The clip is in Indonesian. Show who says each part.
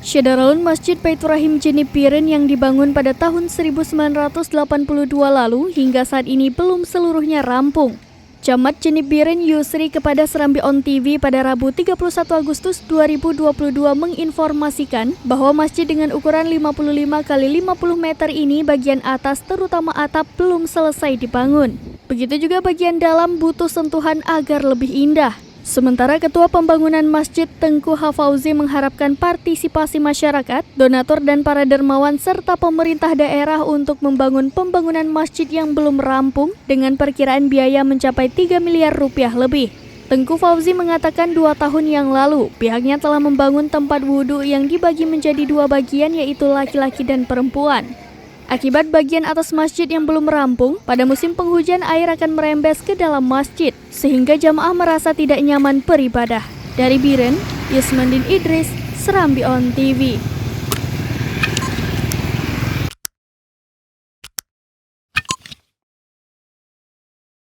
Speaker 1: Syederalun Masjid Baitur Rahim Jenib Biren yang dibangun pada tahun 1982 lalu hingga saat ini belum seluruhnya rampung. Camat Jenib Biren Yusri kepada Serambi On TV pada Rabu 31 Agustus 2022 menginformasikan bahwa masjid dengan ukuran 55 x 50 meter ini bagian atas terutama atap belum selesai dibangun. Begitu juga bagian dalam butuh sentuhan agar lebih indah. Sementara Ketua Pembangunan Masjid Tengku Hafauzi mengharapkan partisipasi masyarakat, donatur dan para dermawan serta pemerintah daerah untuk membangun pembangunan masjid yang belum rampung dengan perkiraan biaya mencapai 3 miliar rupiah lebih. Tengku Fauzi mengatakan 2 tahun yang lalu pihaknya telah membangun tempat wudhu yang dibagi menjadi 2 bagian yaitu laki-laki dan perempuan. Akibat bagian atas masjid yang belum rampung, pada musim penghujan air akan merembes ke dalam masjid, sehingga jamaah merasa tidak nyaman beribadah. Dari Biren, Yusmandin Idris, Serambi On TV.